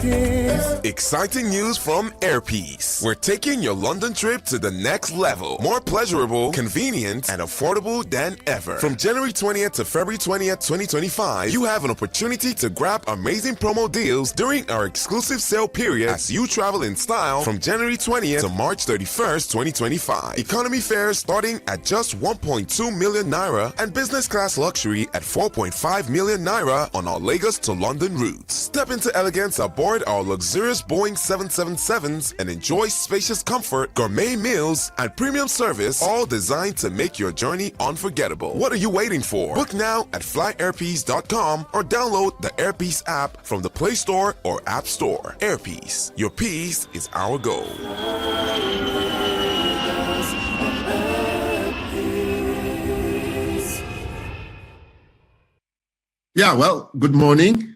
Exciting news from Airpeace. We're taking your London trip to the next level. More pleasurable, convenient, and affordable than ever. From January 20th to February 20th, 2025, you have an opportunity to grab amazing promo deals during our exclusive sale period as you travel in style from January 20th to March 31st, 2025. Economy fares starting at just 1.2 million naira and business class luxury at 4.5 million naira on our Lagos to London routes. Step into elegance aboard our luxurious Boeing 777s and enjoy spacious comfort, gourmet meals, and premium service, all designed to make your journey unforgettable. What are you waiting for? Book now at flyairpeace.com or download the Airpeace app from the Play Store or App Store. Airpeace, your peace is our goal. Yeah, well, good morning.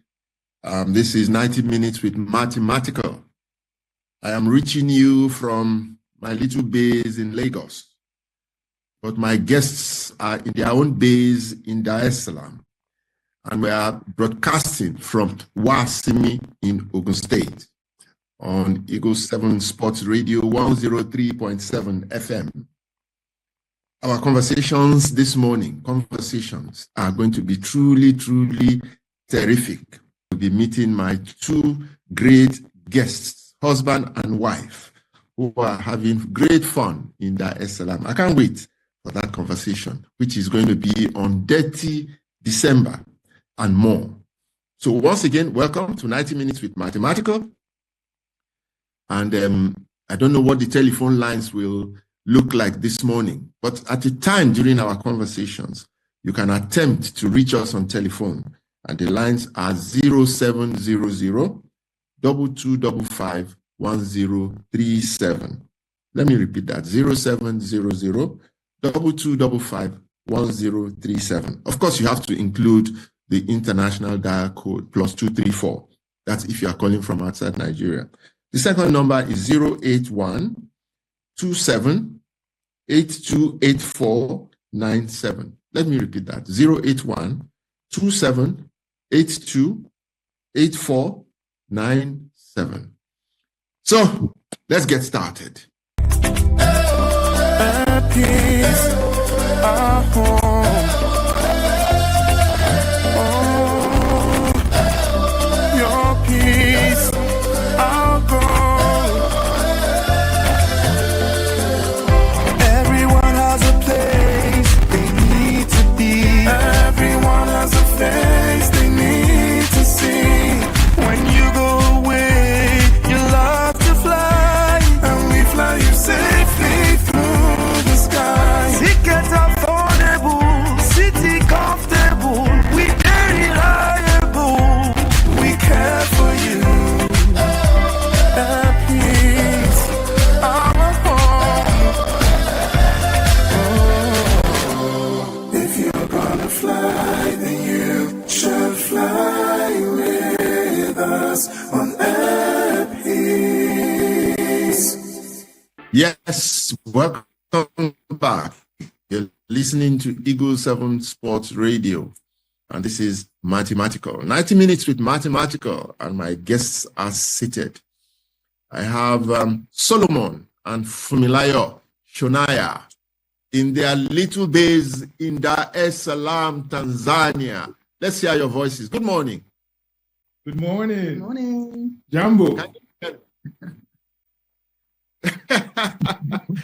This is 90 Minutes with Mathematical. I am reaching you from my little base in Lagos, but my guests are in their own base in Dar es Salaam, and we are broadcasting from Wasimi in Ogun State on Eagle 7 Sports Radio 103.7 FM. Our conversations this morning, are going to be truly, truly terrific. We'll be meeting my two great guests, husband and wife, who are having great fun in Dar es Salaam. I can't wait for that conversation, which is going to be on Detty December and more. So once again, welcome to 90 Minutes with Mathematical. And I don't know what the telephone lines will look like this morning, but at a time during our conversations, you can attempt to reach us on telephone, and the lines are 0700 2255 1037. Let me repeat that, 0700 2255 1037. Of course, you have to include the international dial code +234. That's if you are calling from outside Nigeria. The second number is 081 27 828497. Let me repeat that. 081 27 828497. So let's get started. Your peace, our goal. Everyone has a place they need to be. Everyone has a face they need to see. When you go away, you love to fly, and we fly you safely through the sky. Ticket affordable, city comfortable, we very reliable, we care for you. At peace, our home. If you're gonna fly, then you should fly with us on Air Peace. Yes, welcome back. You're listening to Eagle 7 Sports Radio, and this is Mathematical. 90 Minutes with Mathematical, and my guests are seated. I have Solomon and Funmi Shonaya in their little base in Dar es Salaam, Tanzania. Let's hear your voices. Good morning. Good morning. Good morning. Jambo.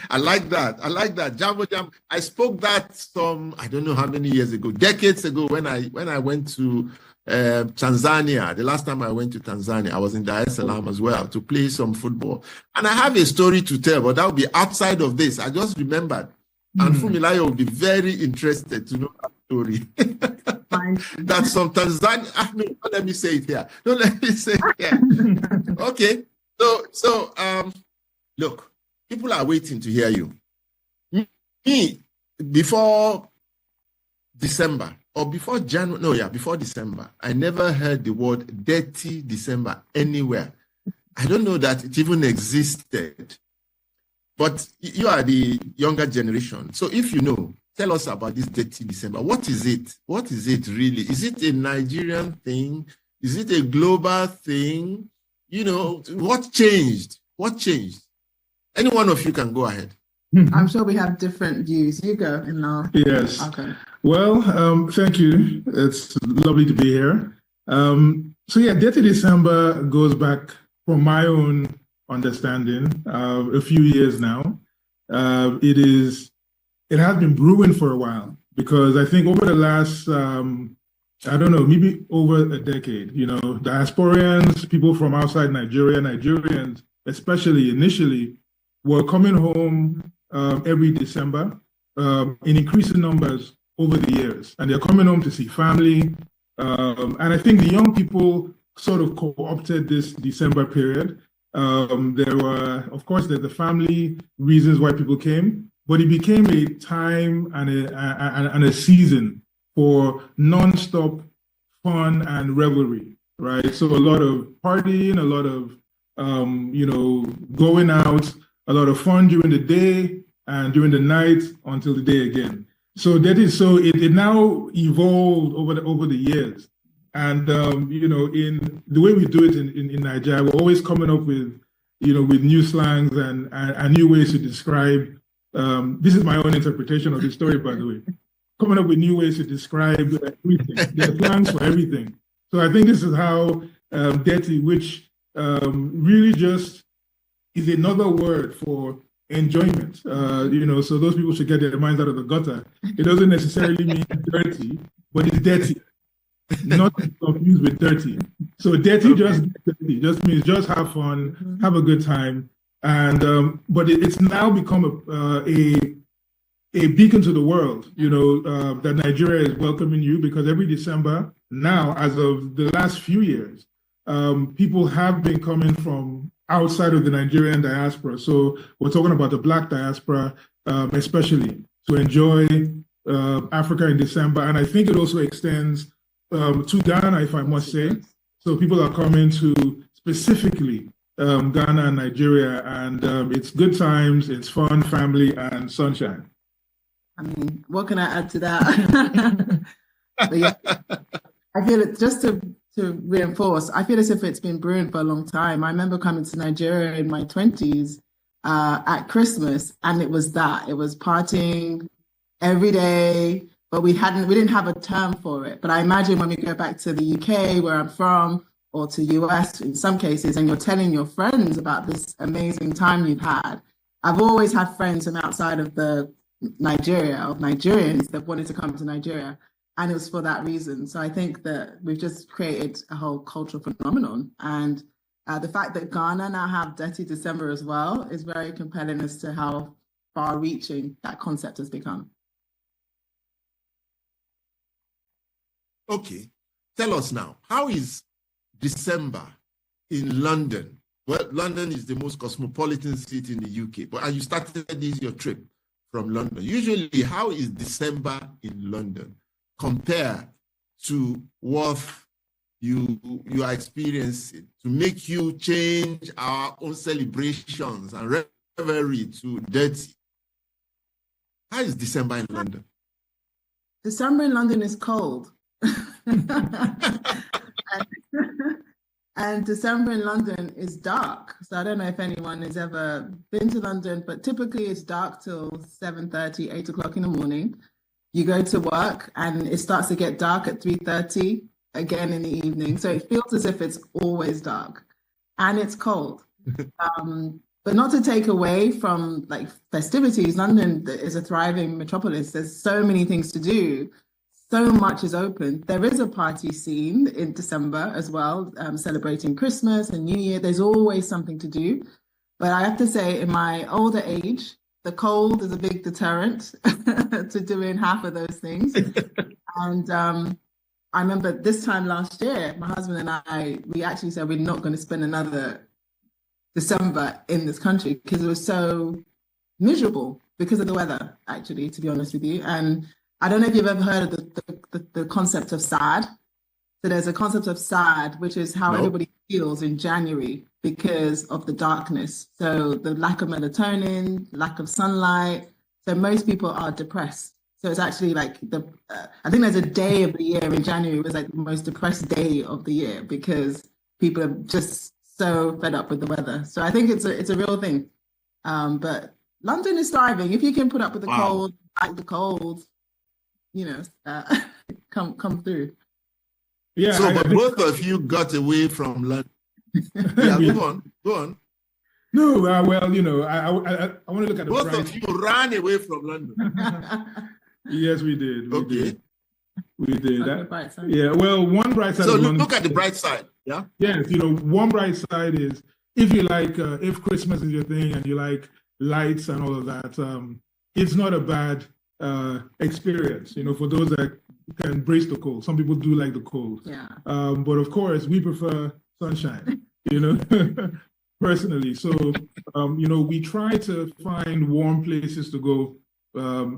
I like that. Jambo. I spoke that I don't know how many years ago, decades ago, when I went to Tanzania. The last time I went to Tanzania, I was in Dar es Salaam as well to play some football. And I have a story to tell, but that will be outside of this. I just remembered. And Funmi will be very interested to know that story. That's some Tanzania. No, don't let me say it here. Okay. So, look, people are waiting to hear you. Me, before December, or before January, before December, I never heard the word Detty December anywhere. I don't know that it even existed. But you are the younger generation. So if you know, tell us about this Detty December. What is it? What is it really? Is it a Nigerian thing? Is it a global thing? what changed? What changed? Any one of you can go ahead. I'm sure we have different views. You go, and now. Yes. Okay. Well, thank you. It's lovely to be here. Detty December goes back, from my own understanding, a few years now. It has been brewing for a while, because I think over the last, maybe over a decade, diasporians, people from outside Nigeria, Nigerians, especially initially, were coming home every December in increasing numbers over the years. And they're coming home to see family. And I think the young people sort of co-opted this December period. There were, of course, there's the family reasons why people came, but it became a time and a season for non-stop fun and revelry, right? So a lot of partying, a lot of, going out, a lot of fun during the day and during the night until the day again. So it now evolved over the years. And, in the way we do it in Nigeria, we're always coming up with new slangs and new ways to describe. This is my own interpretation of the story, by the way. Coming up with new ways to describe everything. There are plans for everything. So I think this is how Detty, which really just is another word for enjoyment. So those people should get their minds out of the gutter. It doesn't necessarily mean dirty, but it's dirty. Not confused with dirty. So dirty just means just have fun, have a good time. And but it's now become a beacon to the world, that Nigeria is welcoming you, because every December now, as of the last few years, people have been coming from outside of the Nigerian diaspora. So we're talking about the Black diaspora, especially, to enjoy Africa in December. And I think it also extends to Ghana, if I must say. So people are coming to specifically Ghana and Nigeria, and it's good times, it's fun, family, and sunshine. I mean, what can I add to that? But yeah, I feel it, just to reinforce, I feel as if it's been brewing for a long time. I remember coming to Nigeria in my 20s at Christmas, and it was partying every day, but we didn't have a term for it. But I imagine when we go back to the UK, where I'm from, or to US in some cases, and you're telling your friends about this amazing time you've had. I've always had friends from outside of Nigerians that wanted to come to Nigeria, and it was for that reason. So I think that we've just created a whole cultural phenomenon, and the fact that Ghana now have Detty December as well is very compelling as to how far-reaching that concept has become. Okay, tell us now, how is December in London? Well, London is the most cosmopolitan city in the UK, and you started your trip from London. Usually, how is December in London compared to what you are experiencing to make you change our own celebrations and revelry to dirty? How is December in London? December in London is cold. And December in London is dark. So I don't know if anyone has ever been to London, but typically it's dark till 7:30, 8 o'clock in the morning. You go to work and it starts to get dark at 3:30 again in the evening. So it feels as if it's always dark and it's cold. But not to take away from like festivities. London is a thriving metropolis. There's so many things to do. So much is open. There is a party scene in December as well, celebrating Christmas and New Year. There's always something to do. But I have to say, in my older age, the cold is a big deterrent to doing half of those things. And I remember this time last year, my husband and we actually said we're not going to spend another December in this country because it was so miserable because of the weather, actually, to be honest with you. And I don't know if you've ever heard of the concept of sad. So there's a concept of sad, which is how everybody feels in January because of the darkness. So the lack of melatonin, lack of sunlight. So most people are depressed. So it's actually like I think there's a day of the year in January was like the most depressed day of the year because people are just so fed up with the weather. So I think it's a real thing. But London is thriving. If you can put up with the cold, like the cold, come through. Yeah. So, but both of you got away from London. Yeah, go on. No, well, I want to look at the both of you ran away from London. Yes, we did. We did that. Yeah. Well, one bright side. So look at the bright side. Yeah. Yes, one bright side is if you like, if Christmas is your thing and you like lights and all of that, it's not a bad experience. For those that can brace the cold. Some people do like the cold. Yeah. But of course, we prefer sunshine. Personally. So, we try to find warm places to go,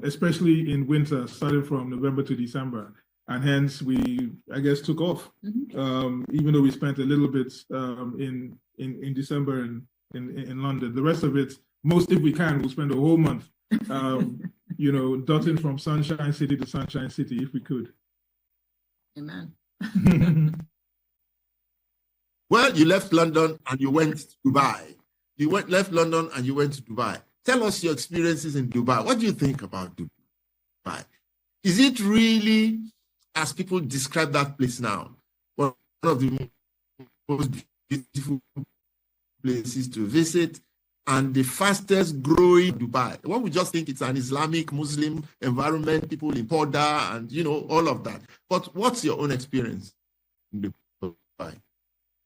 especially in winter, starting from November to December. And hence we, I guess, took off, even though we spent a little bit in December in London. The rest of it, if we can, we'll spend a whole month, dotting from Sunshine City to Sunshine City, if we could. Amen. Well, you left London and you went to Dubai. Left London and you went to Dubai. Tell us your experiences in Dubai. What do you think about Dubai? Is it really, as people describe that place now, one of the most beautiful places to visit and the fastest growing Dubai? One would just think it's an Islamic Muslim environment, people in Porda and, all of that. But what's your own experience in Dubai?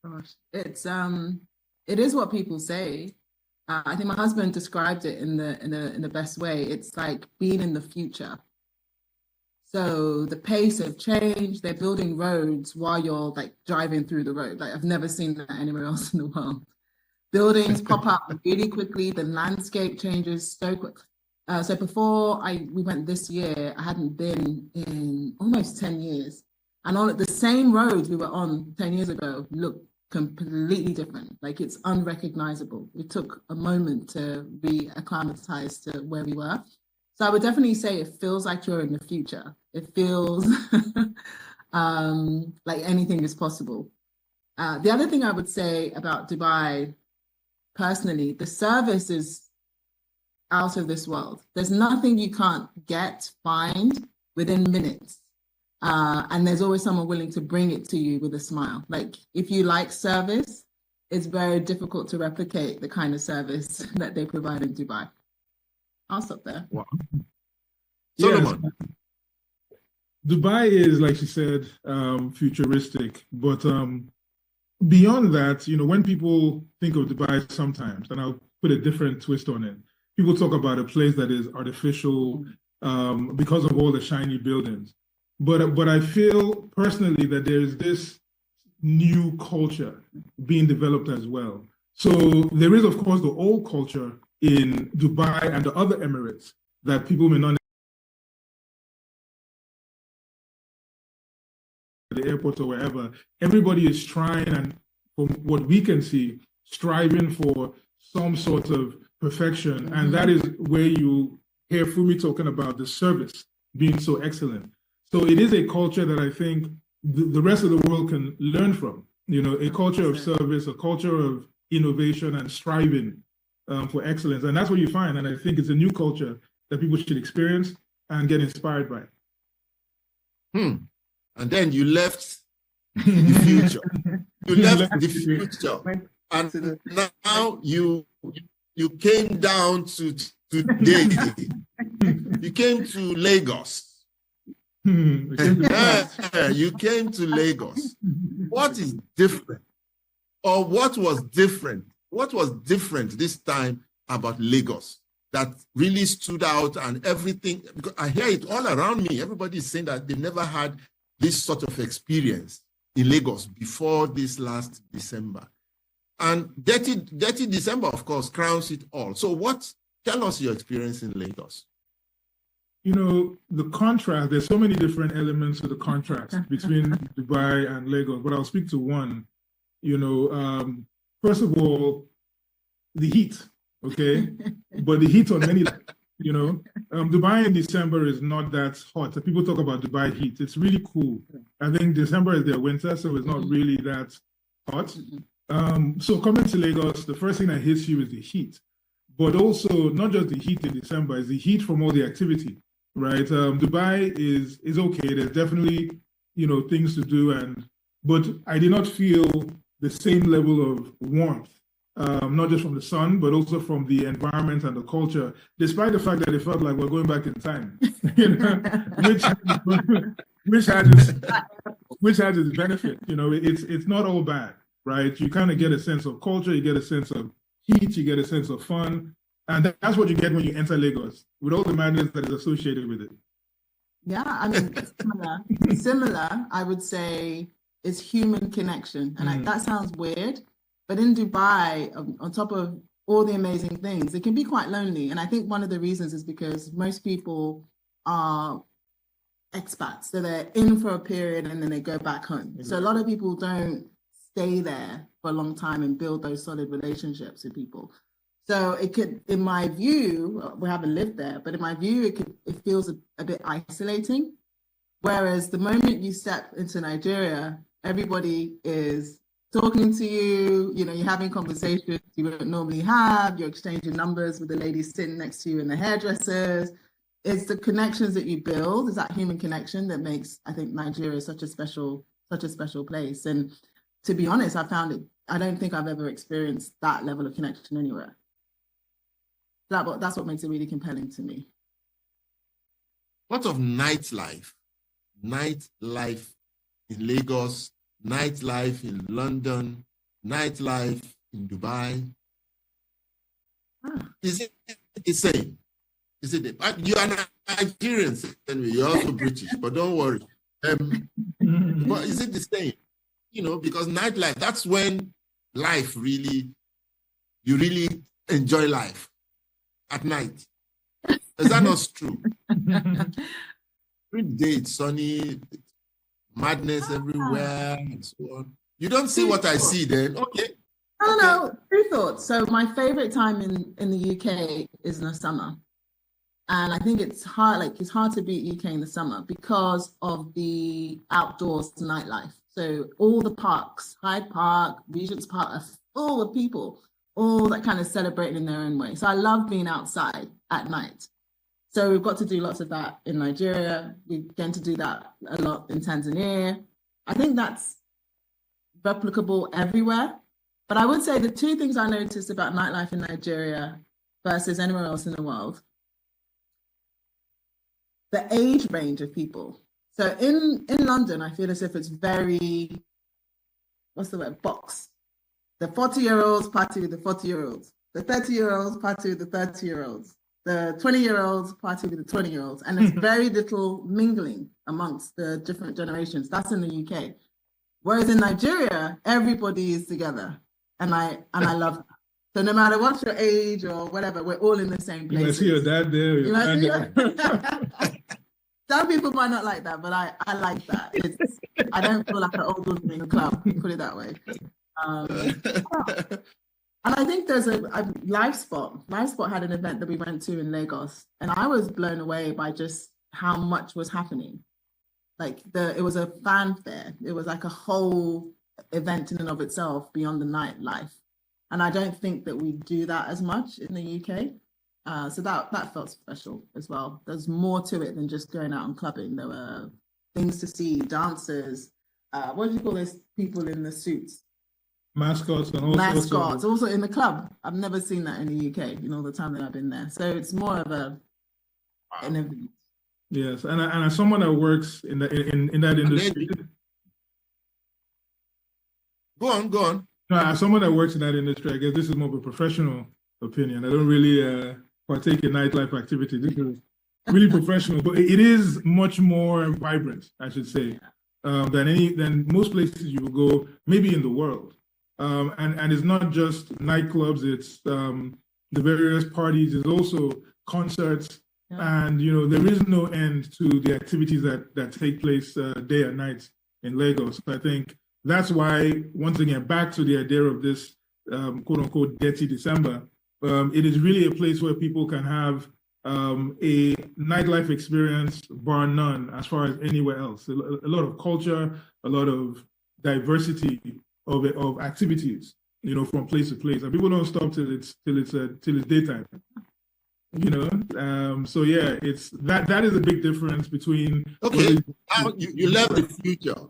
Gosh, it is what people say. I think my husband described it in the best way. It's like being in the future. So the pace of change, they're building roads while you're like driving through the road. Like I've never seen that anywhere else in the world. Buildings pop up really quickly. The landscape changes so quick. So before we went this year, I hadn't been in almost 10 years. And on the same roads we were on 10 years ago look completely different. Like it's unrecognizable. It took a moment to re-acclimatize to where we were. So I would definitely say it feels like you're in the future. It feels like anything is possible. The other thing I would say about Dubai, personally, the service is out of this world. There's nothing you can't find within minutes. And there's always someone willing to bring it to you with a smile. Like if you like service, it's very difficult to replicate the kind of service that they provide in Dubai. I'll stop there. Wow. Solomon. Yes. Dubai is, like she said, futuristic. But beyond that, when people think of Dubai sometimes, and I'll put a different twist on it, people talk about a place that is artificial because of all the shiny buildings. But I feel personally that there is this new culture being developed as well. So there is, of course, the old culture in Dubai and the other Emirates that people may not know at the airport or wherever. Everybody is trying, and from what we can see, striving for some sort of perfection. And that is where you hear Funmi talking about the service being so excellent. So it is a culture that I think the rest of the world can learn from, a culture of service, a culture of innovation and striving for excellence. And that's what you find. And I think it's a new culture that people should experience and get inspired by. And then you left the future. You left the future. And now you came down to today. You came to Lagos. You came to Lagos. What is different? Or what was different? What was different this time about Lagos that really stood out and everything? Because I hear it all around me. Everybody is saying that they've never had this sort of experience in Lagos before this last December. And Detty December, of course, crowns it all. So tell us your experience in Lagos. The contrast, there's so many different elements to the contrast between Dubai and Lagos, but I'll speak to one. First of all, the heat, okay? But the heat on many, Dubai in December is not that hot. People talk about Dubai heat. It's really cool. I think December is their winter, so it's not really that hot. So coming to Lagos, the first thing that hits you is the heat, but also not just the heat in December, it's the heat from all the activity, right? Dubai is okay. There's definitely, things to do, but I did not feel the same level of warmth, not just from the sun, but also from the environment and the culture, despite the fact that it felt like we're going back in time, which has its benefit. It's not all bad, right? You kind of get a sense of culture, you get a sense of heat, you get a sense of fun, and that's what you get when you enter Lagos, with all the madness that is associated with it. Yeah, I mean, similar, I would say, is human connection. And that sounds weird, but in Dubai, on top of all the amazing things, it can be quite lonely. And I think one of the reasons is because most people are expats. So they're in for a period and then they go back home. Mm-hmm. So a lot of people don't stay there for a long time and build those solid relationships with people. So it could, in my view, we haven't lived there, but in my view, it feels a bit isolating. Whereas the moment you step into Nigeria, everybody is talking to you, you're having conversations you wouldn't normally have, you're exchanging numbers with the ladies sitting next to you and the hairdressers. It's the connections that you build, is that human connection that makes, I think, Nigeria such a special place. And to be honest, I don't think I've ever experienced that level of connection anywhere. That's what makes it really compelling to me. What of nightlife? Nightlife in Lagos, nightlife in London, nightlife in Dubai. Is it the same? Is it? You are Nigerians, anyway. You're also British, but don't worry. But is it the same? Because nightlife, that's when life you really enjoy life at night. Is that not true? Every day it's sunny, madness everywhere, and so on. You don't see what I see then. Okay. No, two thoughts. So my favorite time in the UK is in the summer. And I think it's hard to beat UK in the summer because of the outdoors nightlife. So all the parks, Hyde Park, Regent's Park, are full of people, all that kind of celebrating in their own way. So I love being outside at night. So we've got to do lots of that in Nigeria. We get to do that a lot in Tanzania. I think that's replicable everywhere. But I would say the two things I noticed about nightlife in Nigeria versus anywhere else in the world, the age range of people. So in London, I feel as if it's very, box. The 40-year-olds party with the 40-year-olds. The 30-year-olds party with the 30-year-olds. The 20-year-olds party with the 20-year-olds. And there's very little mingling amongst the different generations. That's in the UK. Whereas in Nigeria, everybody is together. And I love that. So no matter what your age or whatever, we're all in the same place. You might see your dad there. Some people might not like that, but I like that. I don't feel like an old woman in a club, put it that way. And I think there's a Live Spot. Live Spot had an event that we went to in Lagos, and I was blown away by just how much was happening. It was a fanfare. It was like a whole event in and of itself beyond the nightlife. And I don't think that we do that as much in the UK. So that felt special as well. There's more to it than just going out and clubbing. There were things to see, dancers. What do you call those people in the suits? Mascots and all mascots, also in the club. I've never seen that in the UK, the time that I've been there. So it's more of an event. Yes, and as someone that works in that industry. Go on. No, as someone that works in that industry, I guess this is more of a professional opinion. I don't really partake in nightlife activity. This is really professional, but it is much more vibrant, I should say, than most places you will go, maybe in the world. And it's not just nightclubs, it's the various parties, it's also concerts, and there is no end to the activities that take place day and night in Lagos. I think that's why, once again, back to the idea of this quote unquote Detty December, it is really a place where people can have a nightlife experience bar none as far as anywhere else. A lot of culture, a lot of diversity of activities from place to place, and people don't stop till it's daytime. So yeah, it's that is a big difference between. Okay, now you left the future.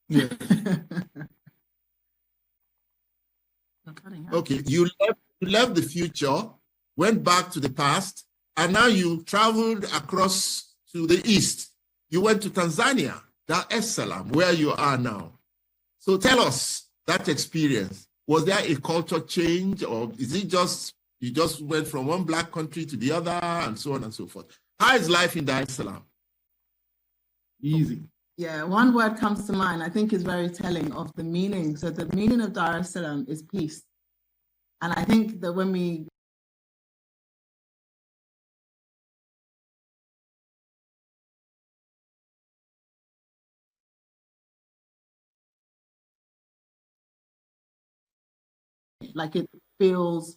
Yeah. Okay, you left the future, went back to the past, and now you traveled across to the east. You went to Tanzania, Dar es Salaam, where you are now. So tell us that experience. Was there a culture change, or is it just you just went from one black country to the other, and so on and so forth? How is life in Dar es Salaam? Easy. Yeah, one word comes to mind, I think is very telling of the meaning. So the meaning of Dar es Salaam is peace. And I think that when we like it feels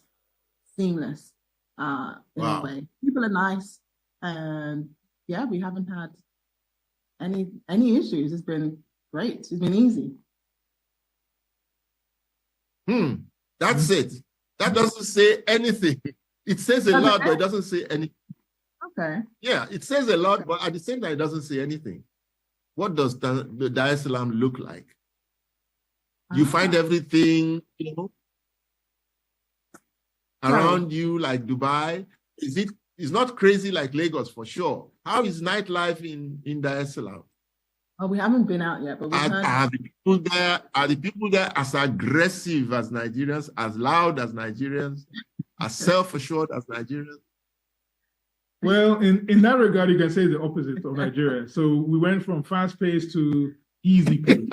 seamless in a way. People are nice, and yeah, we haven't had any issues. It's been great. It's been easy. That's it. That doesn't say anything. It says a lot, but it doesn't say anything. Okay. Yeah, it says a lot, but at the same time, it doesn't say anything. What does the Dar es Salaam look like? You find everything, around you, like Dubai. It's not crazy like Lagos for sure. How is nightlife in Dar es Salaam? Oh, we haven't been out yet, but we've heard. Are the people there as aggressive as Nigerians, as loud as Nigerians, as self-assured as Nigerians? Well, in that regard, you can say the opposite of Nigeria. So we went from fast pace to easy pace.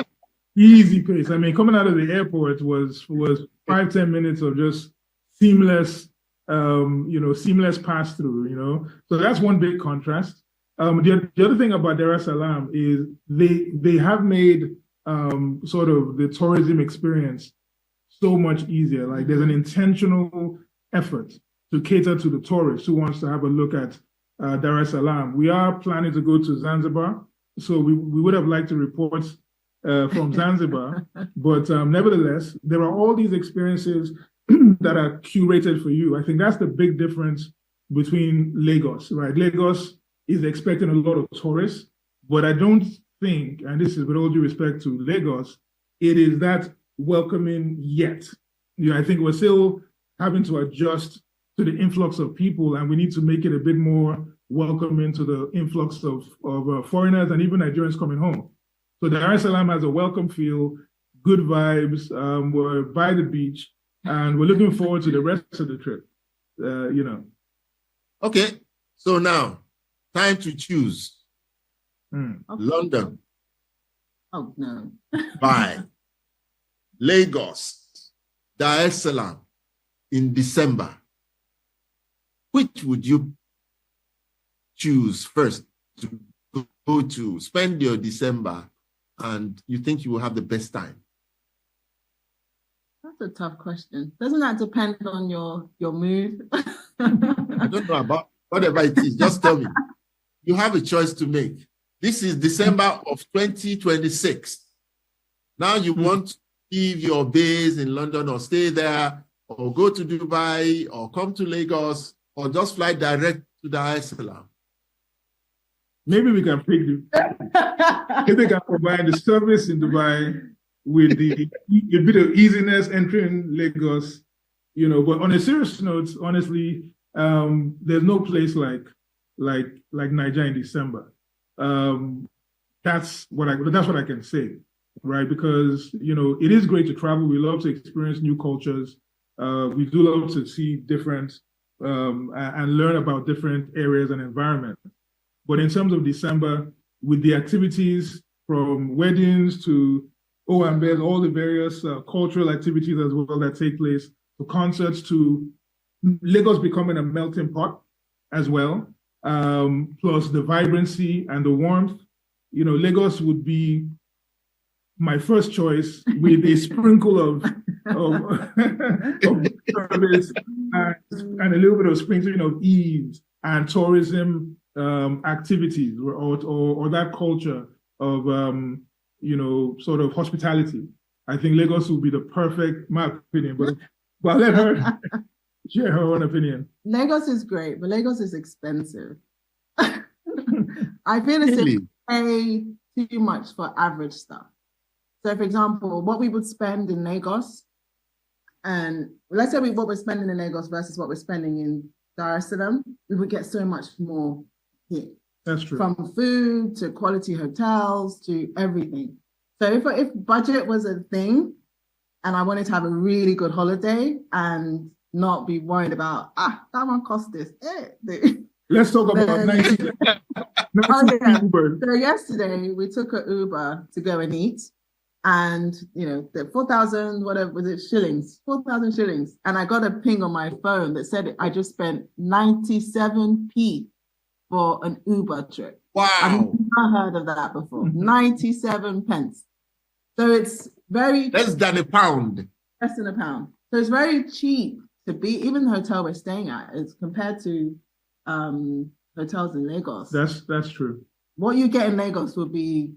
Easy pace. I mean, coming out of the airport was 5-10 minutes of just seamless, seamless pass through. So that's one big contrast. The other thing about Dar es Salaam is they have made sort of the tourism experience so much easier. Like there's an intentional effort to cater to the tourist who wants to have a look at Dar es Salaam. We are planning to go to Zanzibar, so we would have liked to report from Zanzibar, but nevertheless, there are all these experiences that are curated for you. I think that's the big difference between Lagos, right? Lagos is expecting a lot of tourists, but I don't think, and this is with all due respect to Lagos, it is that welcoming yet. I think we're still having to adjust to the influx of people, and we need to make it a bit more welcoming to the influx of foreigners and even Nigerians coming home. So Dar es Salaam has a welcome feel, good vibes. We're by the beach, and we're looking forward to the rest of the trip. Okay, so now time to choose. Okay. London. Oh no. By Lagos, Dar es Salaam in December. Which would you choose first to go to spend your December, and you think you will have the best time? That's a tough question. Doesn't that depend on your mood? I don't know about whatever it is. Just tell me. You have a choice to make. This is December of 2026. Now you want to leave your base in London or stay there or go to Dubai or come to Lagos or just fly direct to Dar es Salaam. Maybe we can pick maybe we can combine the service in Dubai with a bit of easiness entering Lagos, But on a serious note, honestly, there's no place like Nigeria in December. That's what I can say, right? Because it is great to travel. We love to experience new cultures. We do love to see different and learn about different areas and environments. But in terms of December, with the activities from weddings to Owambe, all the various cultural activities as well that take place, to concerts, to Lagos becoming a melting pot as well, plus the vibrancy and the warmth, Lagos would be my first choice with a sprinkle of service and a little bit of sprinkling of ease and tourism activities or that culture of sort of hospitality. I think Lagos will be the perfect, my opinion, but I'll let her share her own opinion. Lagos is great, but Lagos is expensive. I feel as if we pay too much for average stuff. So, for example, what we would spend in Lagos, and let's say what we're spending in Lagos versus what we're spending in Dar es Salaam, we would get so much more here. That's true. From food to quality hotels to everything. So if budget was a thing, and I wanted to have a really good holiday and not be worried about that one cost this. Let's talk about 90. So yesterday we took an Uber to go and eat, and the 4,000 whatever was it shillings, 4,000 shillings, and I got a ping on my phone that said I just spent 97p for an Uber trip. Wow! I've never heard of that before. 97 pence. So it's very less than a pound. Less than a pound. So it's very cheap to be, even the hotel we're staying at is compared to hotels in Lagos. That's true. What you get in Lagos will be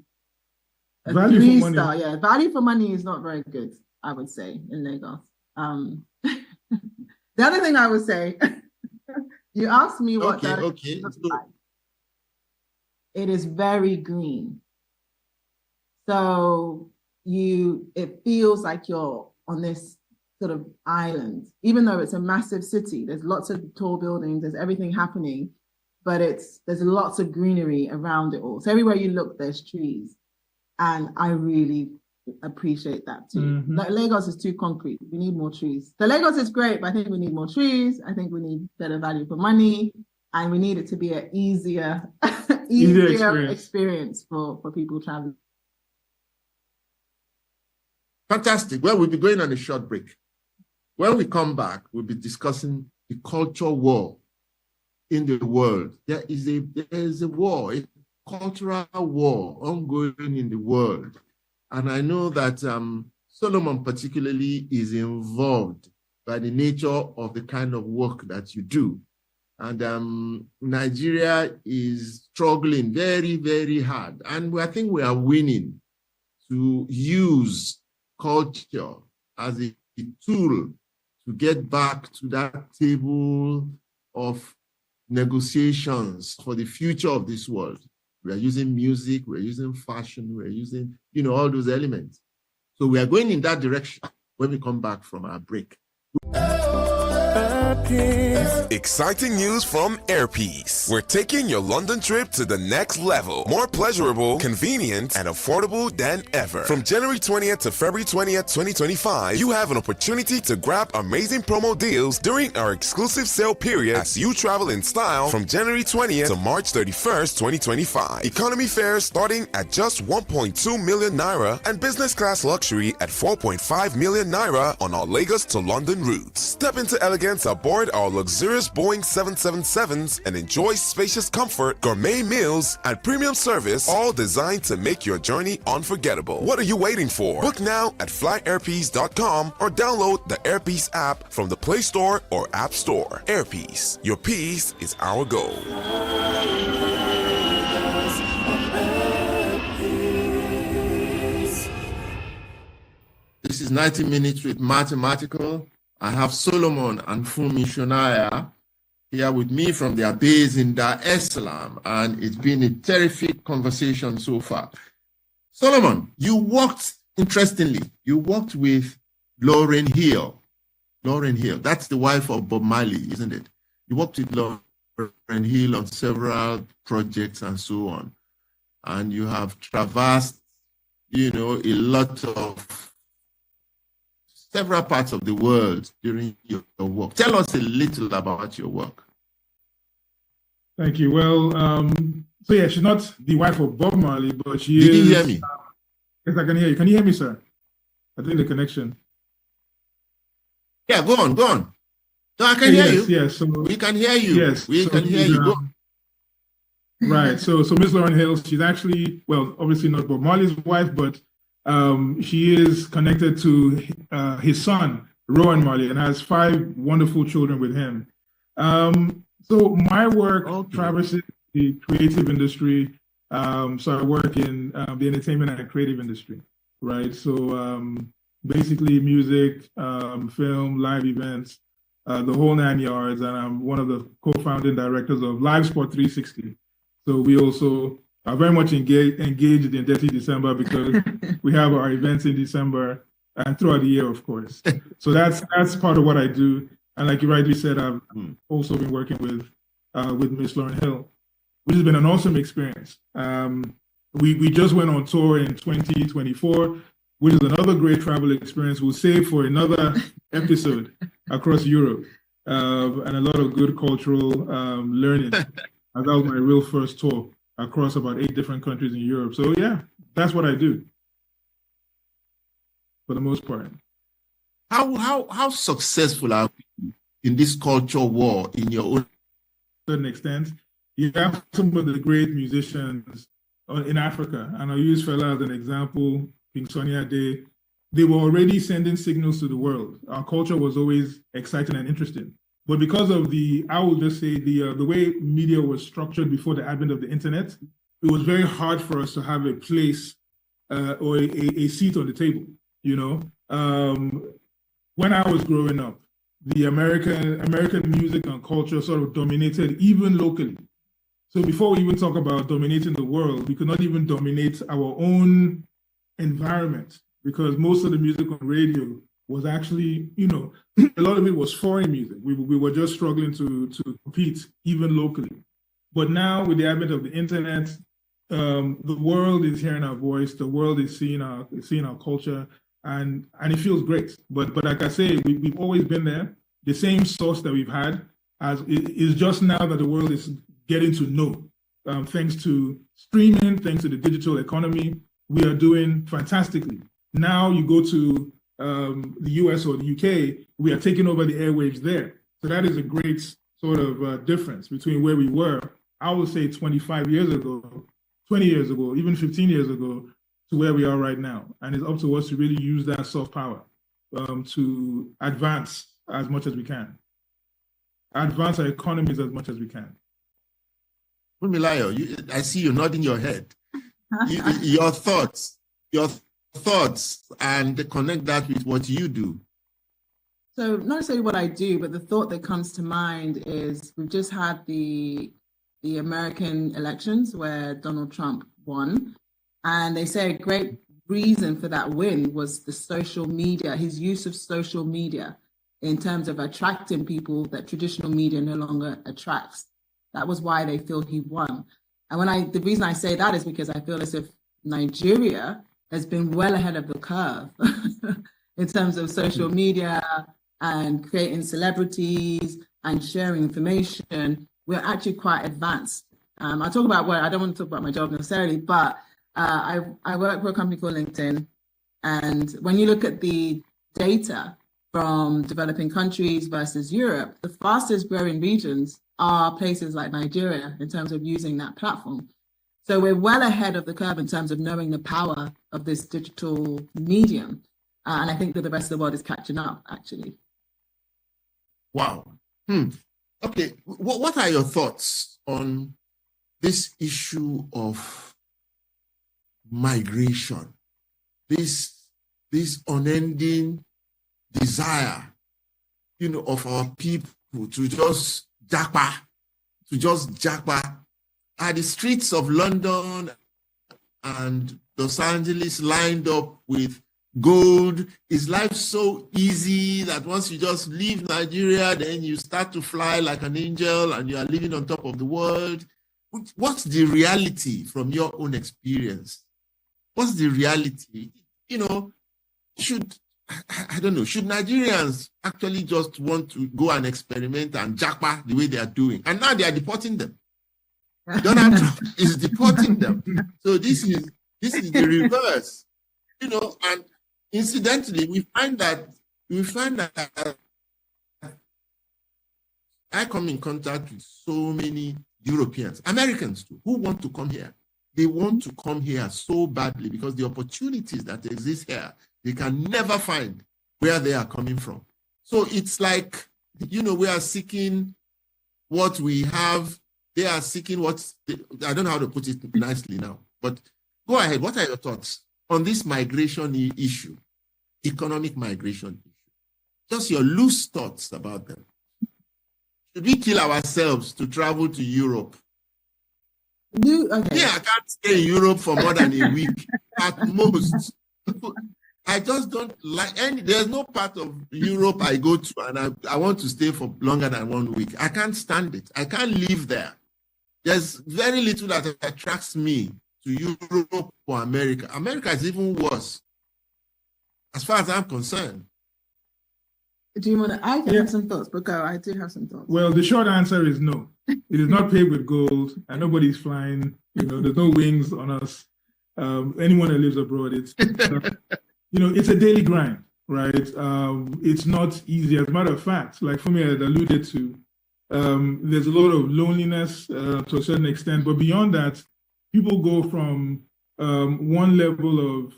a value for money. Star. Yeah, value for money is not very good, I would say, in Lagos. The other thing I would say, you asked me what that looks like. It is very green. So it feels like you're on this sort of island, even though it's a massive city. There's lots of tall buildings, there's everything happening, but there's lots of greenery around it all. So everywhere you look, there's trees. And I really appreciate that too. Mm-hmm. Like Lagos is too concrete. We need more trees. So Lagos is great, but I think we need more trees. I think we need better value for money, and we need it to be an easier experience for people traveling. Fantastic. Well, we'll be going on a short break. When we come back, we'll be discussing the culture war in the world. There is a war, a cultural war ongoing in the world. And I know that Solomon particularly is involved by the nature of the kind of work that you do. And Nigeria is struggling very, very hard. And I think we are winning to use culture as a tool to get back to that table of negotiations for the future of this world. We are using music, we're using fashion, we're using, all those elements. So we are going in that direction when we come back from our break. Exciting news from Airpeace. We're taking your London trip to the next level. More pleasurable, convenient, and affordable than ever. From January 20th to February 20th, 2025, you have an opportunity to grab amazing promo deals during our exclusive sale period as you travel in style from January 20th to March 31st, 2025. Economy fares starting at just 1.2 million naira and business class luxury at 4.5 million naira on our Lagos to London routes. Step into elegance aboard our luxurious Boeing 777s and enjoy spacious comfort, gourmet meals, and premium service, all designed to make your journey unforgettable. What are you waiting for? Book now at flyairpeace.com or download the Airpeace app from the Play Store or App Store. Airpeace, your peace is our goal. This is 90 Minutes with Mathematical. I have Solomon and Funmi Shonaya here with me from their base in Dar es Salaam, and it's been a terrific conversation so far. Solomon, you worked with Lauryn Hill. Lauryn Hill, that's the wife of Bob Marley, isn't it? You worked with Lauryn Hill on several projects and so on. And you have traversed, a lot of several parts of the world during your work. Tell us a little about your work. Thank you. Well, so yeah, she's not the wife of Bob Marley, but she is. Did you hear me? Yes, I can hear you. Can you hear me, sir? I think the connection. Yeah, go on. No, I can hear you. Yes, so we can hear you. Yes, we can hear you. Go. Right. So Ms. Lauryn Hill, she's actually, well, obviously not Bob Marley's wife, but she is connected to his son, Rowan Marley, and has 5 wonderful children with him. So my work traverses the creative industry. So I work in the entertainment and creative industry, right? So basically music, film, live events, the whole 9 yards. And I'm one of the co-founding directors of Live Sport 360. So we also are very much engaged in Detty December because we have our events in December and throughout the year, of course. So that's part of what I do. And like you rightly said, I've also been working with Miss Lauren Hill, which has been an awesome experience. We just went on tour in 2024, which is another great travel experience. We'll save for another episode across Europe, and a lot of good cultural learning. And that was my real first tour across about 8 different countries in Europe. So yeah, that's what I do for the most part. How successful are you in this culture war in your own? To a certain extent, you have some of the great musicians in Africa, and I'll use Fela as an example. King Sunny Ade, they were already sending signals to the world. Our culture was always exciting and interesting. But because of I will just say, the way media was structured before the advent of the internet, it was very hard for us to have a place or a seat on the table. You know, when I was growing up, the American music and culture sort of dominated even locally. So before we even talk about dominating the world, we could not even dominate our own environment, because most of the music on radio was actually, you know, a lot of it was foreign music. We were just struggling to compete even locally. But now with the advent of the internet, the world is hearing our voice. The world is seeing our culture, and it feels great. But like I say, we've always been there. The same source that we've had is just now that the world is getting to know. Thanks to streaming, thanks to the digital economy, we are doing fantastically. Now you go to the US or the UK, we are taking over the airwaves there. So that is a great sort of difference between where we were, I would say 25 years ago, 20 years ago, even 15 years ago, to where we are right now. And it's up to us to really use that soft power to advance as much as we can. Advance our economies as much as we can. Funmi, I see you nodding your head. Your thoughts, and connect that with what you do. So not necessarily what I do, but the thought that comes to mind is we've just had the American elections where Donald Trump won. And they say a great reason for that win was the social media, his use of social media in terms of attracting people that traditional media no longer attracts. That was why they feel he won. And the reason I say that is because I feel as if Nigeria has been well ahead of the curve in terms of social media and creating celebrities and sharing information. We're actually quite advanced. I talk about I don't want to talk about my job necessarily, but I work for a company called LinkedIn. And when you look at the data from developing countries versus Europe, the fastest growing regions are places like Nigeria in terms of using that platform. So we're well ahead of the curve in terms of knowing the power of this digital medium. And I think that the rest of the world is catching up, actually. Wow. Okay, what are your thoughts on this issue of migration? This unending desire, of our people to just japa are the streets of London and Los Angeles lined up with gold? Is life so easy that once you just leave Nigeria, then you start to fly like an angel and you are living on top of the world? What's the reality from your own experience? What's the reality? Should Nigerians actually just want to go and experiment and japa the way they are doing? And now they are deporting them. Donald Trump is deporting them. So this is the reverse. And incidentally, we find that I come in contact with so many Europeans, Americans too, who want to come here. They want to come here so badly because the opportunities that exist here, they can never find where they are coming from. So it's like, we are seeking what we have. They are seeking I don't know how to put it nicely now, but go ahead. What are your thoughts on this migration issue? economic migration issue. Just your loose thoughts about them. Should we kill ourselves to travel to Europe? Okay. Yeah, I can't stay in Europe for more than a week at most. I just don't like any. There's no part of Europe I go to and I want to stay for longer than 1 week. I can't stand it. I can't live there. There's very little that attracts me to Europe or America. America is even worse, as far as I'm concerned. Do you want to? I can have some thoughts, but go. I do have some thoughts. Well, the short answer is no. It is not paved with gold, and nobody's flying. There's no wings on us. Anyone that lives abroad, it's it's a daily grind, right? It's not easy. As a matter of fact, like Funmi had alluded to, there's a lot of loneliness to a certain extent, but beyond that, people go from one level of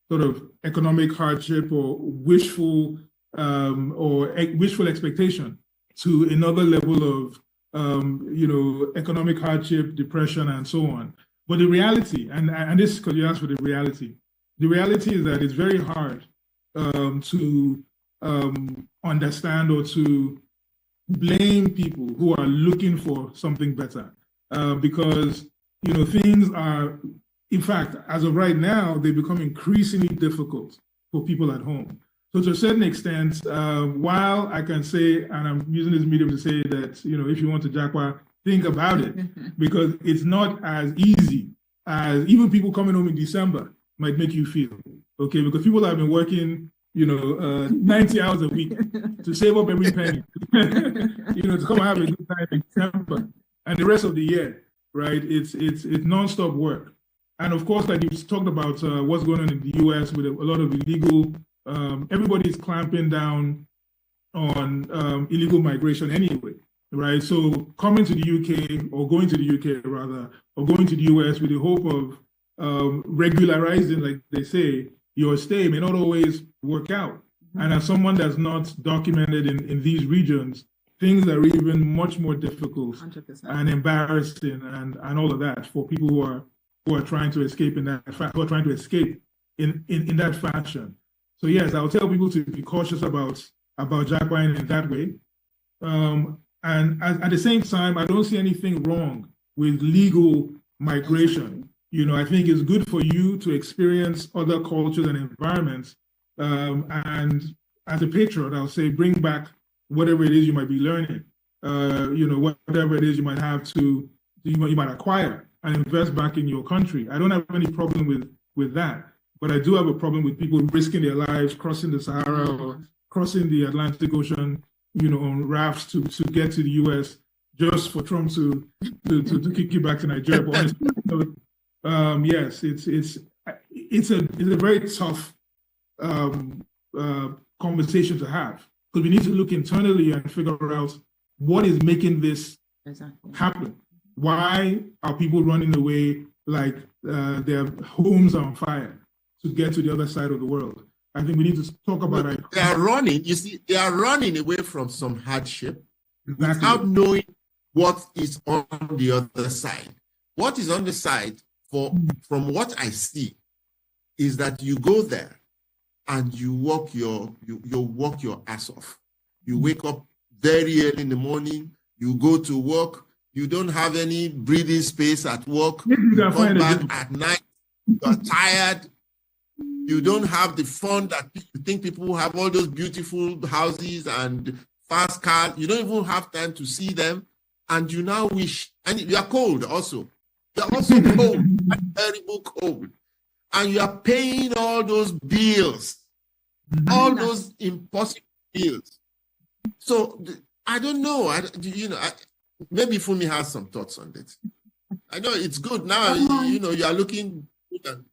sort of economic hardship or wishful expectation to another level of economic hardship, depression, and so on. But the reality, and this, because you asked for the reality is that it's very hard to understand or to blame people who are looking for something better, because things are, in fact, as of right now, they become increasingly difficult for people at home. So to a certain extent, while I can say, and I'm using this medium to say that, if you want to japa, think about it, because it's not as easy as even people coming home in December might make you feel, okay? Because people have been working, 90 hours a week to save up every penny, to come and have a good time in December and the rest of the year, right? It's nonstop work. And of course, like you talked about what's going on in the US with a lot of illegal, everybody's clamping down on illegal migration anyway, right? So coming to the UK or going to the UK rather, or going to the US with the hope of regularizing, like they say, your stay may not always work out. Mm-hmm. And as someone that's not documented in these regions, things are even much more difficult 100%. And embarrassing and all of that for people who are trying to escape in that fashion. So yes, I'll tell people to be cautious about jackpine in that way. And at the same time, I don't see anything wrong with legal migration. I think it's good for you to experience other cultures and environments. And as a patriot, I'll say bring back whatever it is you might be learning. Whatever it is you might have you might acquire and invest back in your country. I don't have any problem with that. But I do have a problem with people risking their lives, crossing the Sahara or crossing the Atlantic Ocean, on rafts to get to the US just for Trump to kick you back to Nigeria. But honestly, yes, it's a very tough conversation to have, because we need to look internally and figure out what is making this happen. Why are people running away like their homes are on fire to get to the other side of the world? I think we need to talk about it. They are running, they are running away from some hardship Exactly. without knowing what is on the other side. What is on the side, from what I see, is that you go there and you work your ass off. You wake up very early in the morning, you go to work, you don't have any breathing space at work, you come back at night, you are tired. You don't have the fun that you think people have, all those beautiful houses and fast cars. You don't even have time to see them. And you now wish, and you are cold also. You're also cold, terrible cold. And you are paying all those bills, all those impossible bills. So I don't know. Maybe Funmi has some thoughts on this. I know it's good now. You are looking good.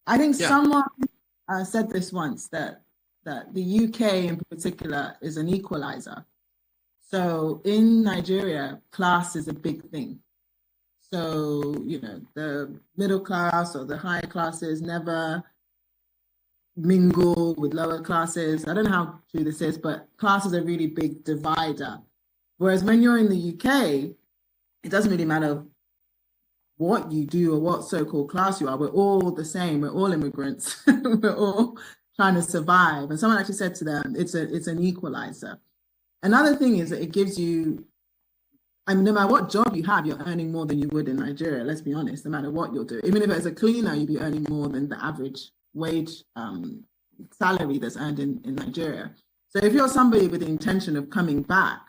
I think someone said this once, that the UK in particular is an equalizer. So in Nigeria, class is a big thing. So, the middle class or the higher classes never mingle with lower classes. I don't know how true this is, but class is a really big divider. Whereas when you're in the UK, it doesn't really matter what you do or what so-called class you are. We're all the same. We're all immigrants. We're all trying to survive. And someone actually said to them, it's an equalizer. Another thing is that it gives you, I mean, no matter what job you have, you're earning more than you would in Nigeria. Let's be honest, no matter what you're doing. Even if it's a cleaner, you'd be earning more than the average wage salary that's earned in Nigeria. So if you're somebody with the intention of coming back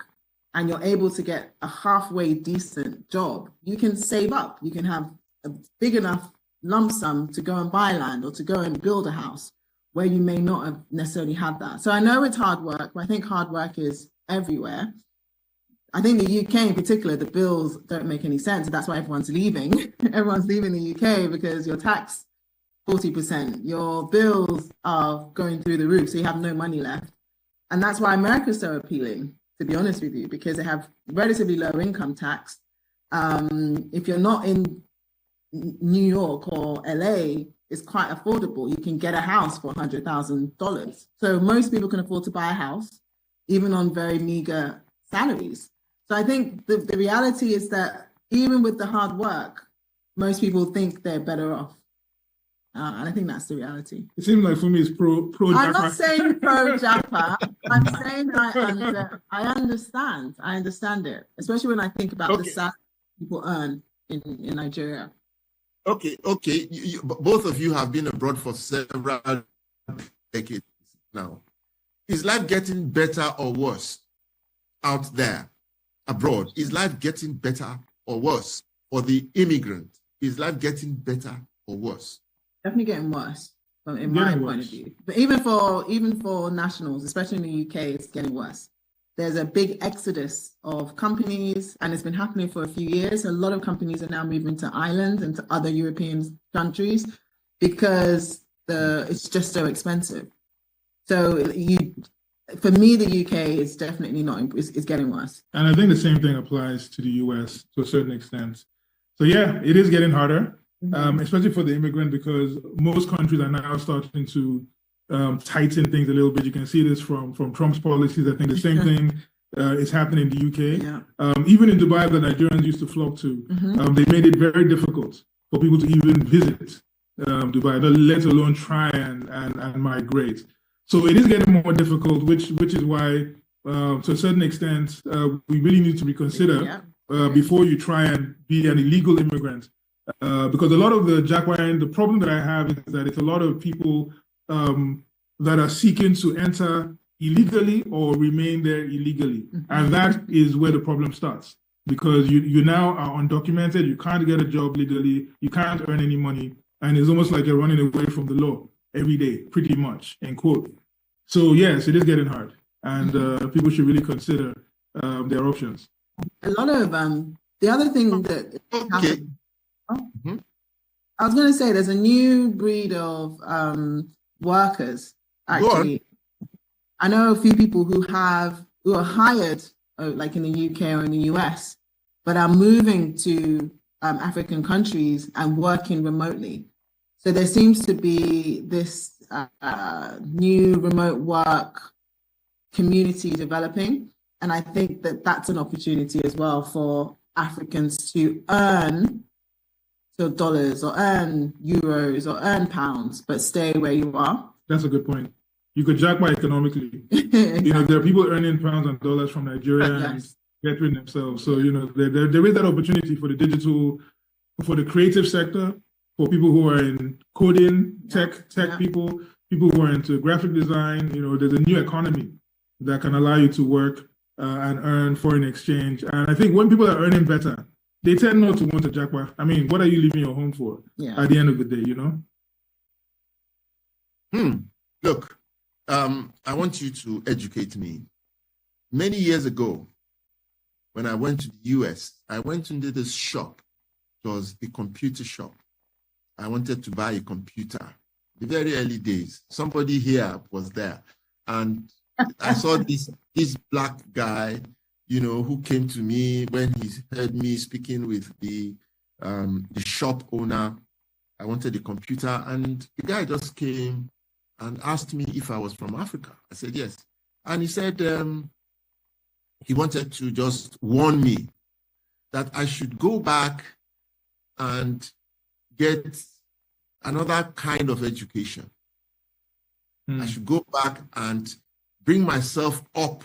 and you're able to get a halfway decent job, you can save up. You can have a big enough lump sum to go and buy land or to go and build a house where you may not have necessarily had that. So I know it's hard work, but I think hard work is everywhere. I think the UK in particular, the bills don't make any sense. That's why everyone's leaving. Everyone's leaving the UK because you're taxed 40%. Your bills are going through the roof, so you have no money left. And that's why America's so appealing, to be honest with you, because they have relatively low income tax. If you're not in New York or LA, it's quite affordable. You can get a house for $100,000. So most people can afford to buy a house, even on very meager salaries. So I think the reality is that even with the hard work, most people think they're better off. And I think that's the reality. It seems like Funmi is pro I'm not saying pro Japa. I'm saying I understand. I understand it, especially when I think about the salary people earn in Nigeria. Okay. Both of you have been abroad for several decades now. Is life getting better or worse out there abroad? Is life getting better or worse for the immigrant? Is life getting better or worse? Definitely getting worse, in my point of view. But even for nationals, especially in the UK, it's getting worse. There's a big exodus of companies, and it's been happening for a few years. A lot of companies are now moving to Ireland and to other European countries because it's just so expensive. So for me, the UK is definitely it's getting worse. And I think the same thing applies to the US to a certain extent. So yeah, it is getting harder. Especially for the immigrant, because most countries are now starting to tighten things a little bit. You can see this from Trump's policies. I think the same thing is happening in the UK. Yeah. Even in Dubai, the Nigerians used to flock to, they made it very difficult for people to even visit Dubai, let alone try and migrate. So it is getting more difficult, which is why, to a certain extent, we really need to reconsider before you try and be an illegal immigrant. Because a lot of the problem that I have is that it's a lot of people that are seeking to enter illegally or remain there illegally. And that is where the problem starts, because you now are undocumented, you can't get a job legally, you can't earn any money, and it's almost like you're running away from the law every day, pretty much, end quote. So yes, it is getting hard, and people should really consider their options. A lot of the other thing that I was going to say, there's a new breed of workers. Actually, I know a few people who are hired, like in the UK or in the US, but are moving to African countries and working remotely. So there seems to be this new remote work community developing, and I think that that's an opportunity as well for Africans to earn dollars or earn euros or earn pounds, but stay where you are. That's a good point. You could jackpot economically. Exactly. There are people earning pounds and dollars from Nigeria and bettering themselves. So, there is that opportunity for the digital, for the creative sector, for people who are in coding, tech people who are into graphic design. There's a new economy that can allow you to work and earn foreign exchange. And I think when people are earning better, they tend not to want to jackpot. I mean, what are you leaving your home for at the end of the day, Look, I want you to educate me. Many years ago, when I went to the US, I went into this shop. It was a computer shop. I wanted to buy a computer. The very early days, somebody here was there. And I saw this black guy, who came to me when he heard me speaking with the shop owner. I wanted a computer, and the guy just came and asked me if I was from Africa. I said yes. And he said he wanted to just warn me that I should go back and get another kind of education. I should go back and bring myself up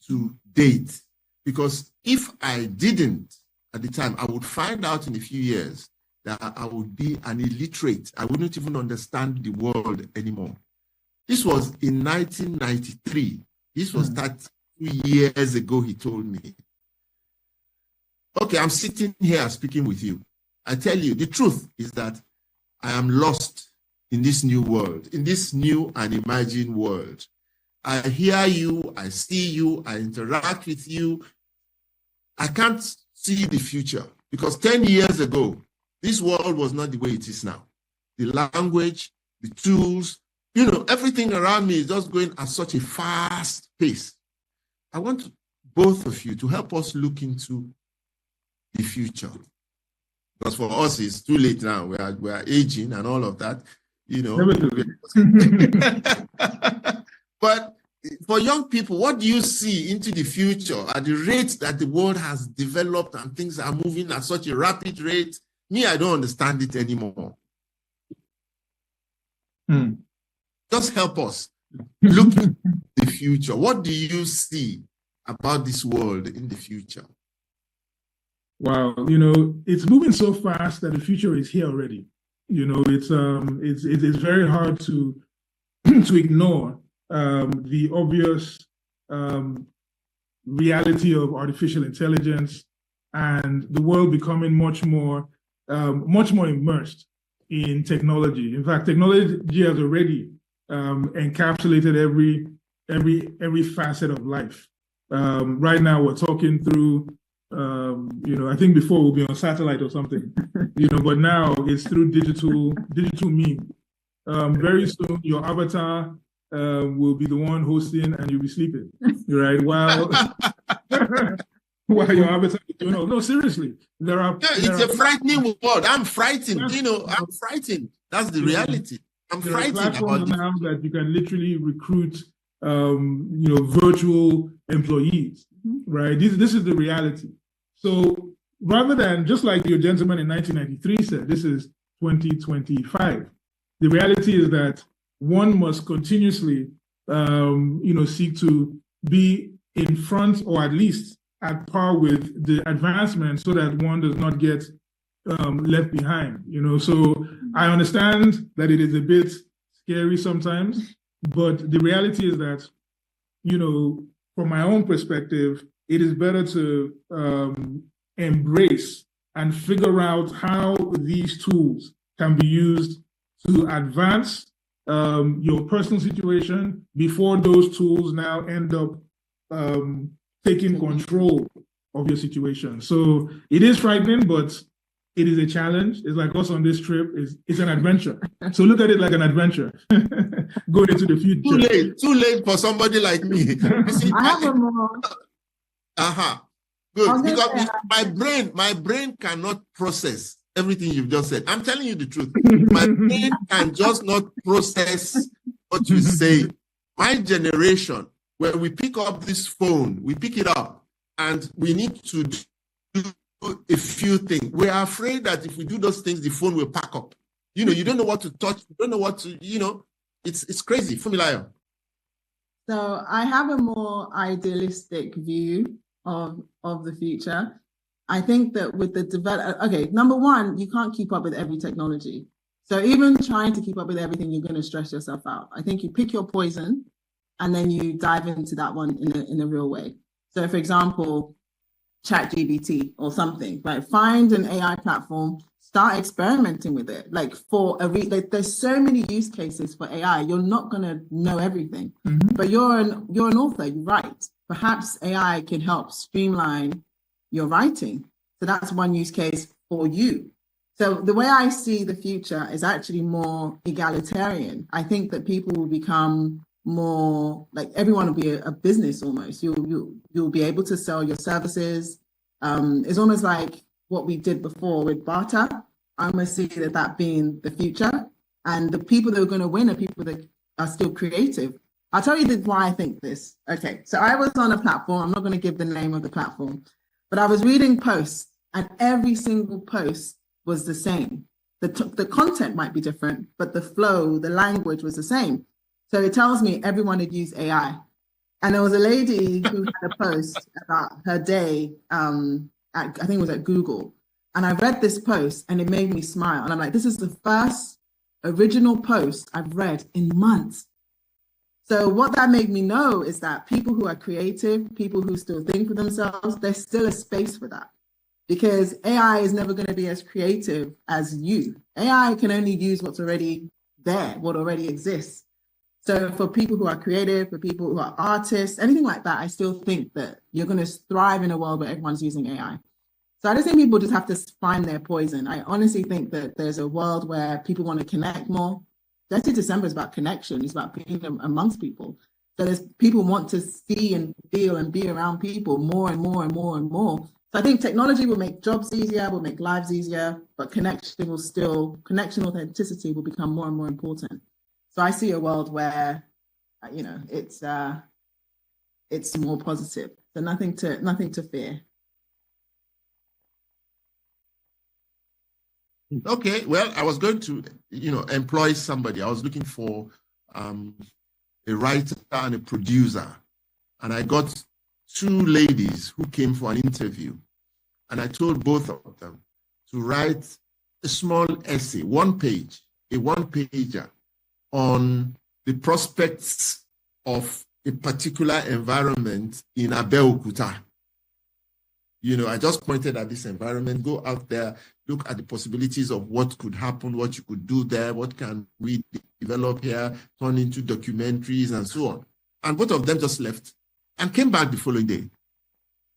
to date, because if I didn't at the time, I would find out in a few years that I would be an illiterate. I wouldn't even understand the world anymore. This was in 1993. This was 32 years ago, he told me. Okay, I'm sitting here speaking with you. I tell you, the truth is that I am lost in this new world, in this new and imagined world. I hear you, I see you, I interact with you. I can't see the future, because 10 years ago, this world was not the way it is now. The language, the tools, everything around me is just going at such a fast pace. I want both of you to help us look into the future. Because for us, it's too late now. We are aging and all of that, But for young people, what do you see into the future at the rate that the world has developed and things are moving at such a rapid rate? Me, I don't understand it anymore. Just help us look at the future. What do you see about this world in the future? Wow, it's moving so fast that the future is here already. It's very hard to ignore the obvious reality of artificial intelligence and the world becoming much more immersed in technology. In fact, technology has already encapsulated every facet of life. Right now, we're talking through. I think before we'll be on satellite or something, but now it's through digital meme. Very soon, your avatar will be the one hosting and you'll be sleeping, right? While your avatar, no, seriously, it's a frightening world. I'm frightened, I'm frightened. That's the reality. I'm frightened about now that you can literally recruit, virtual employees, right? This is the reality. So rather than, just like your gentleman in 1993 said, this is 2025. The reality is that one must continuously, seek to be in front, or at least at par with the advancement, so that one does not get left behind. So I understand that it is a bit scary sometimes, but the reality is that, from my own perspective, it is better to embrace and figure out how these tools can be used to advance your personal situation before those tools now end up taking control of your situation. So it is frightening, but it is a challenge. It's like us on this trip. It's an adventure. So look at it like an adventure. Going into the future. Too late for somebody like me. You see, I have a more. Good. Because my brain cannot process everything you've just said. I'm telling you the truth. My brain can just not process what you say. My generation, when we pick up this phone, we pick it up and we need to do a few things. We are afraid that if we do those things, the phone will pack up. You don't know what to touch. You don't know what to, it's crazy. Funmi. So I have a more idealistic view of the future. I think that with the number one, you can't keep up with every technology. So even trying to keep up with everything, you're going to stress yourself out. I think you pick your poison and then you dive into that one in a real way. So for example, ChatGPT or something, right? Find an AI platform, start experimenting with it. Like there's so many use cases for AI. You're not going to know everything, but you're an author, you write. Perhaps AI can help streamline your writing. So that's one use case for you. So the way I see the future is actually more egalitarian. I think that people will become more like, everyone will be a business almost. You'll be able to sell your services. It's almost like what we did before with barter. I'm going to see that being the future. And the people that are going to win are people that are still creative. I'll tell you why I think this. Okay, so I was on a platform. I'm not going to give the name of the platform, but I was reading posts, and every single post was the same. The content might be different, but the flow, the language was the same. So it tells me everyone had used AI. And there was a lady who had a post about her day, I think it was at Google. And I read this post and it made me smile. And I'm like, this is the first original post I've read in months. So what that made me know is that people who are creative, people who still think for themselves, there's still a space for that. Because AI is never going to be as creative as you. AI can only use what's already there, what already exists. So for people who are creative, for people who are artists, anything like that, I still think that you're going to thrive in a world where everyone's using AI. So I just think people just have to find their poison. I honestly think that there's a world where people want to connect more. Detty December is about connection. It's about being amongst people. So there's people want to see and feel and be around people more and more and more and more. So I think technology will make jobs easier, will make lives easier, but connection, authenticity will become more and more important. So I see a world where, it's more positive. So nothing to fear. Okay, well, I was going to, employ somebody. I was looking for a writer and a producer, and I got two ladies who came for an interview, and I told both of them to write a small essay, a one-pager on the prospects of a particular environment in Abeokuta. I just pointed at this environment, go out there, look at the possibilities of what could happen, what you could do there, what can we develop here, turn into documentaries and so on. And both of them just left and came back the following day.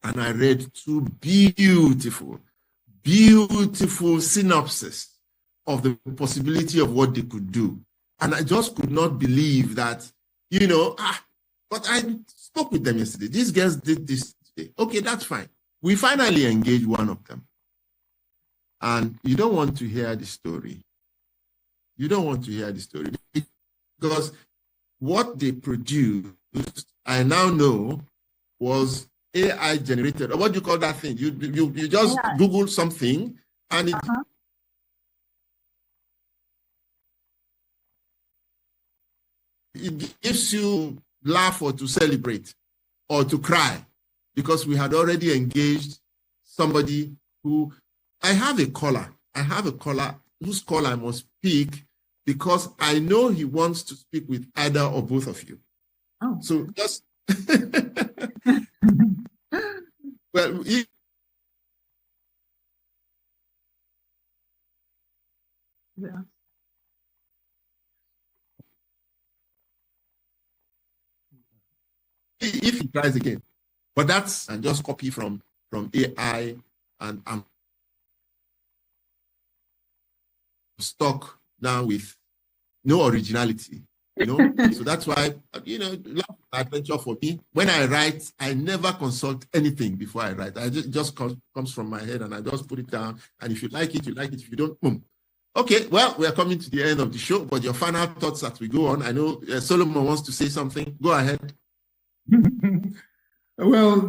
And I read two beautiful synopses of the possibility of what they could do. And I just could not believe that, but I spoke with them yesterday. These girls did this today. Okay, that's fine. We finally engaged one of them. And you don't want to hear the story. Because what they produced, I now know, was AI generated. Or what do you call that thing? You just AI. Google something and it it gives you laugh or to celebrate or to cry, because we had already engaged somebody who, I have a caller whose call I must pick because I know he wants to speak with either or both of you. Oh. So just, well, yeah. If he tries again. But that's, and just copy from AI, and I'm stuck now with no originality, So that's why, adventure for me. When I write, I never consult anything before I write. I just comes from my head and I just put it down. And if you like it, you like it. If you don't, boom. Okay, well, we are coming to the end of the show, but your final thoughts as we go on. I know Solomon wants to say something. Go ahead. Well,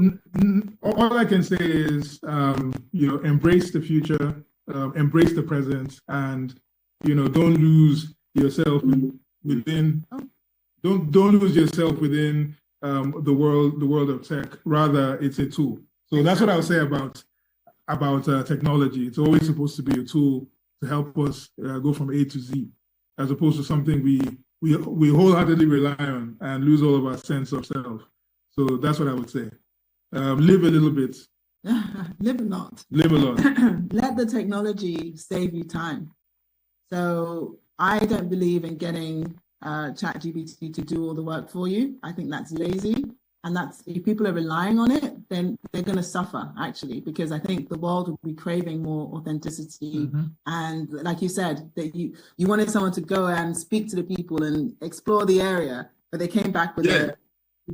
all I can say is, embrace the future, embrace the present, and, don't lose yourself within. Don't lose yourself within the world of tech. Rather, it's a tool. So that's what I would say about technology. It's always supposed to be a tool to help us go from A to Z, as opposed to something we wholeheartedly rely on and lose all of our sense of self. So that's what I would say. Live a little bit. Live a lot. Live a lot. Let the technology save you time. So I don't believe in getting ChatGPT to do all the work for you. I think that's lazy. And that's, if people are relying on it, then they're going to suffer, actually, because I think the world will be craving more authenticity. Mm-hmm. And like you said, that you wanted someone to go and speak to the people and explore the area, but they came back with a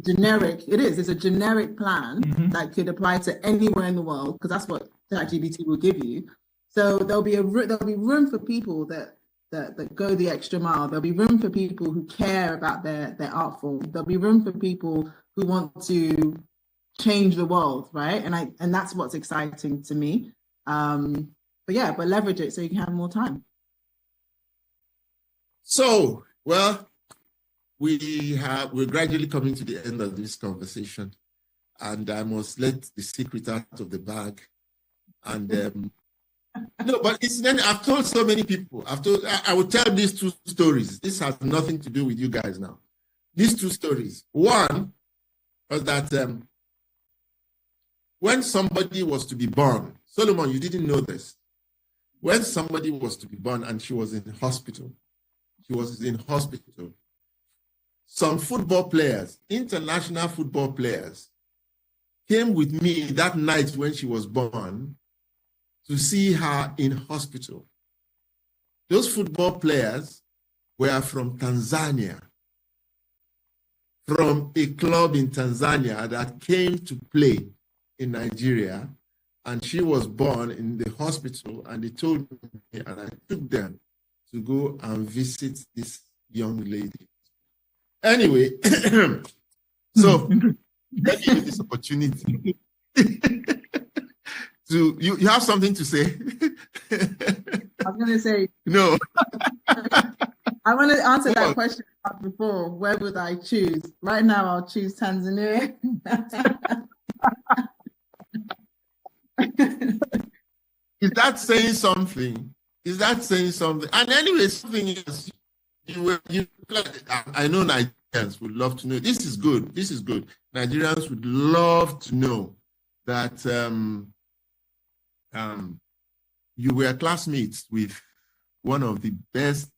generic, it's a generic plan that could apply to anywhere in the world, because that's what ChatGPT will give you. So there'll be room for people that go the extra mile. There'll be room for people who care about their art form. There'll be room for people who want to change the world, right? And that's what's exciting to me. but leverage it so you can have more time. So, well, we're gradually coming to the end of this conversation, and I must let the secret out of the bag. And no, but I've told so many people. I will tell these two stories. This has nothing to do with you guys now. These two stories. One was that when somebody was to be born, Solomon, you didn't know this. When somebody was to be born and she was in hospital, some football players, international football players, came with me that night when she was born to see her in hospital. Those football players were from Tanzania, from a club in Tanzania that came to play in Nigeria, and she was born in the hospital, and they told me, and I took them to go and visit this young lady. Anyway, so let me give this opportunity. You have something to say? I was going to say no. I want to answer that question before. Where would I choose? Right now, I'll choose Tanzania. Is that saying something? And anyway, something else. I know Nigerians would love to know. This is good. Nigerians would love to know that you were classmates with one of the best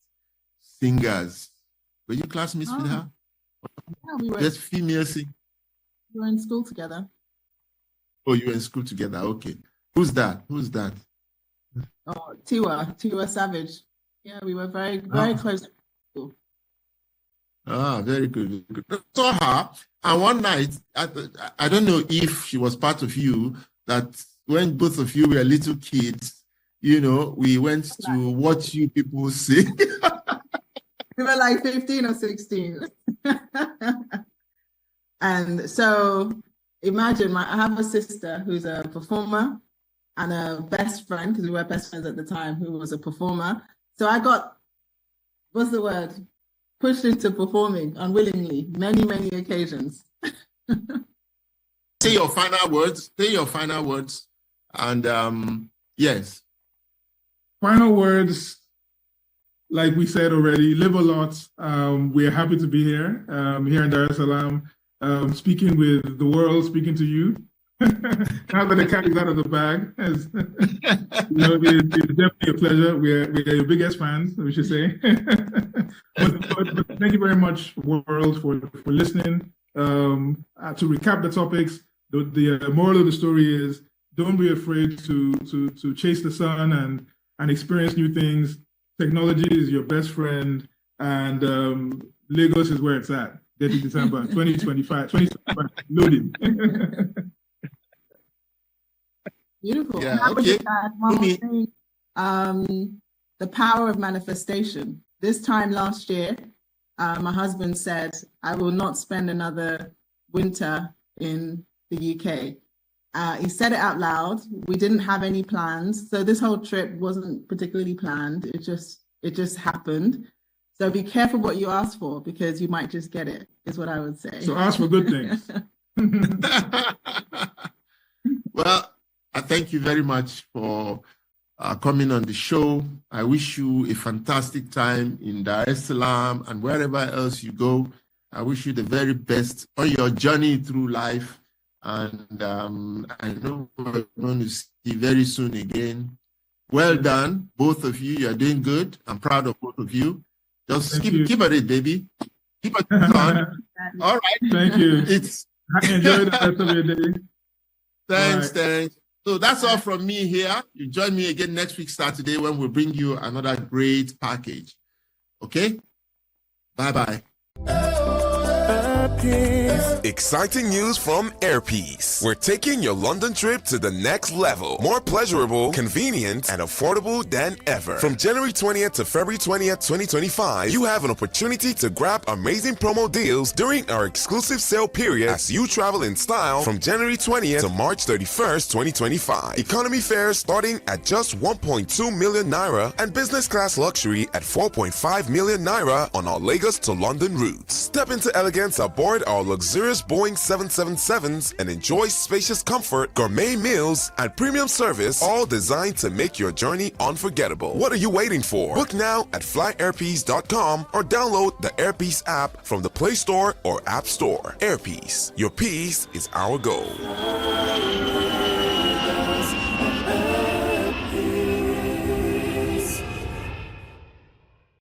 singers. Were you classmates with her? Yeah, we were. Best female singer. We were in school together. Oh, you were in school together. Okay. Who's that? Oh, Tiwa Savage. Yeah, we were very close. Very good. I saw her, and one night, I don't know if she was part of you, that when both of you were little kids, we went to watch you people sing. We were like 15 or 16. And so imagine, I have a sister who's a performer and a best friend, because we were best friends at the time, who was a performer. So I got, pushed into performing unwillingly, many, many occasions. Say your final words. And yes. Final words, like we said already, live a lot. We're happy to be here in Dar es Salaam, speaking with the world, speaking to you. Now that the cat is out of the bag, it's definitely a pleasure. We're your biggest fans, we should say. but thank you very much, world, for listening. To recap the topics, the moral of the story is: don't be afraid to chase the sun and experience new things. Technology is your best friend, and Lagos is where it's at. Detty December 2025, loading. Beautiful. Yeah, I would okay. just add one more thing. The power of manifestation. This time last year, my husband said, I will not spend another winter in the UK. He said it out loud. We didn't have any plans. So this whole trip wasn't particularly planned. It just happened. So be careful what you ask for, because you might just get it, is what I would say. So ask for good things. Well, I thank you very much for coming on the show. I wish you a fantastic time in Dar es Salaam and wherever else you go. I wish you the very best on your journey through life. And I know we're going to see you very soon again. Well done, both of you. You're doing good. I'm proud of both of you. Just keep at it, baby. Keep it on. All right. Thank you. Enjoy the rest of your day. Thanks. So that's all from me here. You join me again next week, Saturday, when we bring you another great package. Okay? Bye-bye. Exciting news from Airpeace. We're taking your London trip to the next level. More pleasurable, convenient, and affordable than ever. From January 20th to February 20th, 2025, you have an opportunity to grab amazing promo deals during our exclusive sale period as you travel in style from January 20th to March 31st, 2025. Economy fares starting at just 1.2 million naira and business class luxury at 4.5 million naira on our Lagos to London routes. Step into elegance aboard our luxurious Boeing 777s and enjoy spacious comfort, gourmet meals, and premium service, all designed to make your journey unforgettable. What are you waiting for? Book now at flyairpeace.com or download the Airpeace app from the Play Store or App Store. Airpeace, your peace is our goal.